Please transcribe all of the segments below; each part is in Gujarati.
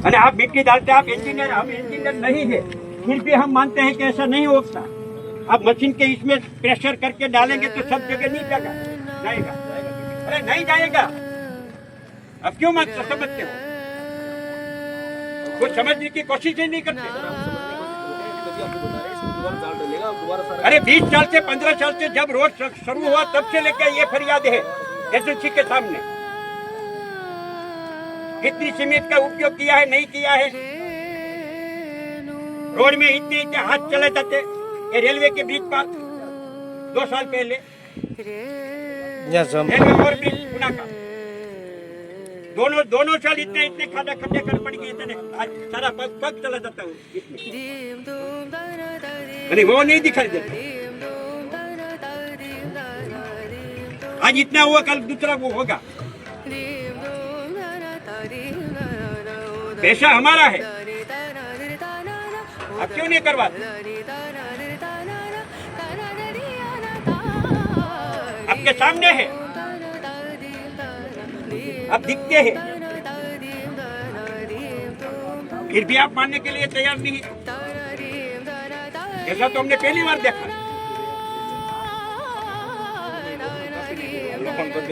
अरे आप मिट्टी डालते, आप इंजीनियर, हम इंजीनियर नहीं है, फिर भी हम मानते हैं कि ऐसा नहीं होता। आप मशीन के इसमें प्रेशर करके डालेंगे तो सब जगह नहीं जाएगा। अरे नहीं जाएगा। अब क्यों मत समझते हो? कुछ समझने की कोशिश ही नहीं करते। अरे 20 साल से 15 साल से जब रोड शुरू हुआ तब से लेकर ये फरियाद है एसएससी के सामने। कितनी सीमेंट का उपयोग किया है, नहीं किया है। रोड में इतने इतने हाथ चले जाते, ये रेलवे के ब्रिज पर 2 साल पहले रेलवे और ब्रिज पुणे का दोनों साल इतने इतने खड्डे कर पड़ गए थे। आज सारा पग चला जाता हूँ, अरे वो नहीं दिखाई देता। आज इतना हुआ, कल दूसरा वो होगा। पैसा हमारा है, अब क्यों नहीं करवाते? आपके सामने है, अब दिखते हैं, फिर भी आप मानने के लिए तैयार नहीं। ऐसा तो हमने पहली बार देखा।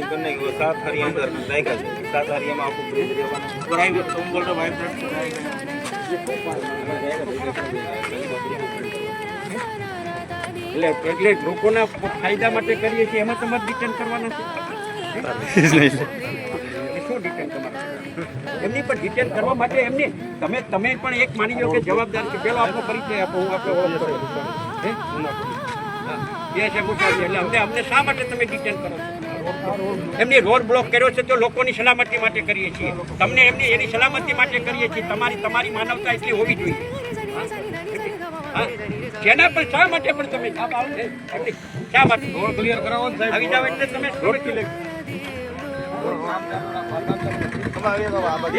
करने के 7 हरियाणा नहीं कर 7 हरियाणा आपको बनाएंगे। तुम बोल रहे એટલે લોકોના ફાયદા માટે કરીએ છીએ, એમાં તમારે ડિટેન કરવાના છે? શું ડિટેન કરવાના? એમની પણ ડિટેન કરવા માટે એમને તમે પણ એક માની લો કે જવાબદાર છે। પેલો આપણો પરિચય આપો, હું આપણે ઓળખ કરું એ છે ગુસાવી। એટલે અમને શા માટે તમે ડિટેન કરો છો? એમની રોડ બ્લોક કર્યો છે તો લોકોની સલામતી માટે કરીએ છીએ। તમને એની સલામતી માટે કરીએ છીએ। તમારી માનવતા એટલી હોવી જોઈએ। જેના પણ શા માટે પણ તમે શા માટે રોડ ક્લિયર કરાવો આવી જાવ એટલે તમે રોડ ક્લિયર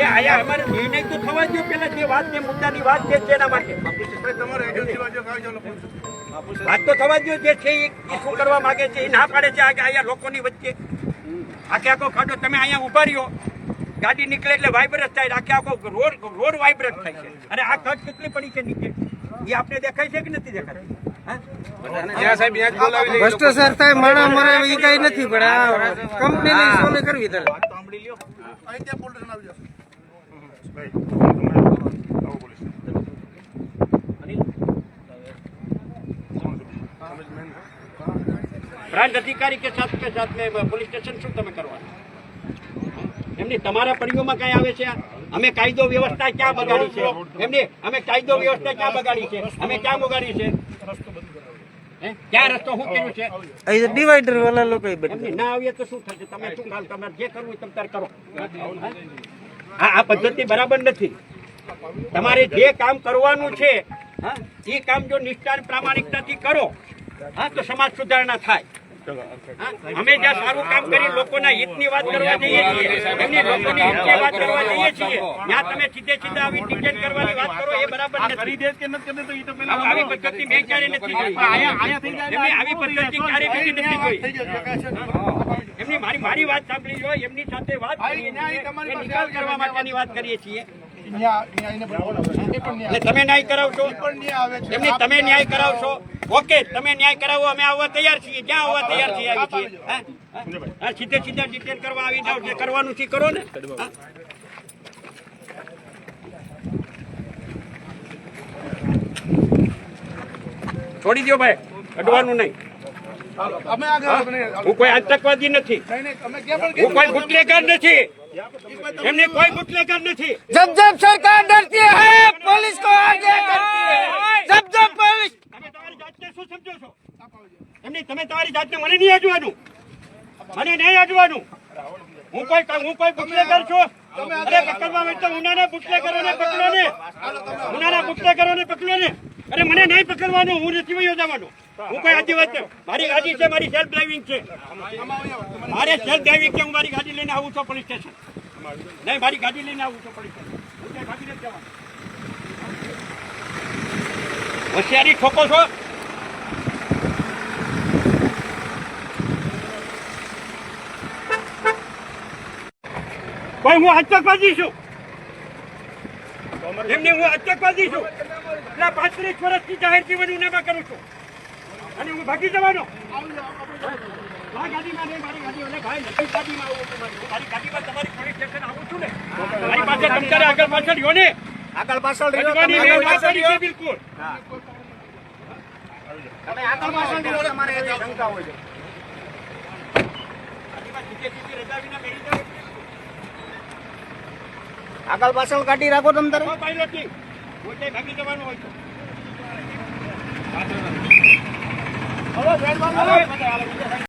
આયા અમારે નિર્ણય તો થવા દો પેલા। જે વાત છે મુદ્દાની વાત છે એના માટે વાત તો થવા દો। જે છે એ શું કરવા માંગે છે એ ના પાડે છે। અહીંયા લોકોની વચ્ચે આખો ખાડો તમે અહીંયા ઉભા રહ્યો, ગાડી નીકળે એટલે વાઇબ્રેટ થાય, આખો રોડ વાઇબ્રેટ થાય છે। અને આ કટ કેટલી પડી છે નીચે એ આપણે દેખાય છે કે નથી દેખાતી? ભ્રષ્ટાચાર થાય, માણા મરે એ કઈ નથી, પણ આ કંપનીની સોને કરવી તારે। પ્રાંત અધિકારી કે સાથ में પોલીસ સ્ટેશન શું તમે કરવાનું? એમની તમારા પડીઓમાં કઈ આવે છે? અમે કાયદો વ્યવસ્થા ક્યાં બગાડી છે? એમની અમે કાયદો વ્યવસ્થા ક્યાં બગાડી છે? અમે ક્યાં બગાડી છે? ક્યાં રસ્તો શું કર્યું છે? અહીં ડિવાઈડર વાળા લોકો એમની ના આવીએ તો શું થશે? તમે શું કાલ તમારે જે કરવું તમે તાર કરો। આ પદ્ધતિ બરાબર નથી। તમારે જે કામ કરવાનું છે એ કામ જો નિષ્ઠા પ્રામાણિકતાથી કરો તો સમાજ સુધારણા થાય। અમે જ્યાં સારું કામ કરી લોકોના હિતની વાત કરવા જઈએ છીએ, એમની લોકોની હિતની વાત કરવા જઈએ છીએ, ત્યાં તમે સીધે આવી ડિટેન કરવાની વાત કરો એ બરાબર નથી। આવી પદ્ધતિ મેં ક્યારે નથી જોઈ। આવી પદ્ધતિ ક્યારે બીજી નથી જોઈ। એમની મારી વાત સાંભળી લો, એમની સાથે વાત નિકાલ કરવા માટેની વાત કરીએ છીએ। તમે ન્યાય કરાવશો એમની, તમે ન્યાય કરાવશો, ઓકે તમે ન્યાય કરાવો, અમે આવવા તૈયાર છીએ, જ્યાં આવવા તૈયાર છીએ આવી છીએ। સીધે ડિટેન કરવા આવી જાવ, જે કરવાનું છે કરો ને। છોડી દો ભાઈ, અડવાનું નહીં। હું કોઈ આતંકવાદી નથી, હું કોઈ ગુટલેગાર નથી, એમને કોઈ ગુટલેગાર નથી। जब जब सरकार डरती है पुलिस को आगे करती है। जब जब पुलिस તમે તમારી જાતને શું સમજો છો? એમની તમે તમારી જાતને મને નહીં અડવાનું, મને નહીં અડવાનું। હું કોઈ ગુટલેગાર છું? અરે પકડવા માટે ઉનાના ગુટલેગારોને પકડો ને, ઉનાના ગુટલેગારોને પકડો ને। અરે મને નહીં પકડવાનું, હું નથી વયો જવાનું। હું કોઈ આદિવાસી, મારી ગાડી છે, મારી સેલ્ફ ડ્રાઇવિંગ છે, મારે સેલ્ફ ડ્રાઇવિંગ છે। હું મારી ગાડી લઈને આવું છું પોલીસ સ્ટેશન, નહીં મારી ગાડી લઈને આવું છું પોલીસ સ્ટેશન। હું ક્યાંય ભાગી નથી જવાનું। હોશિયારી ઠોકો છો? કોઈ હું આતંકવાદી છું? એમને હું આતંકવાદી છું એટલે 35 વર્ષથી જાહેર જીવન ઉનામાં કરું છું અને હું ભાગી જવાનો આ ગાડીમાં નહીં, મારી ગાડી અને ભાઈ નથી ગાડીમાં આવું છું. મારી ગાડીમાં તમારી પોલીસ સ્ટેશન આવું છું ને મારી પાસે તમતારે આગળ પાછળ યો ને આગળ પાછળ રહ્યો, ભગવાનની તમે આગળ મહેરબાની પાછળ છે રહ્યો. બિલકુલ. તમે આગળ પાછળ રહ્યો, તમારે એવી શંકા હોય છે. ગાડીમાં સીધે રજા વિના બેસી જાઓ. આગળ પાછળ ગાડી રાખો તમ તારે. પાયલોટ નહીં, કોઈ કઈ ભાગી જવાનું હોય તો હલો, સાહેબ,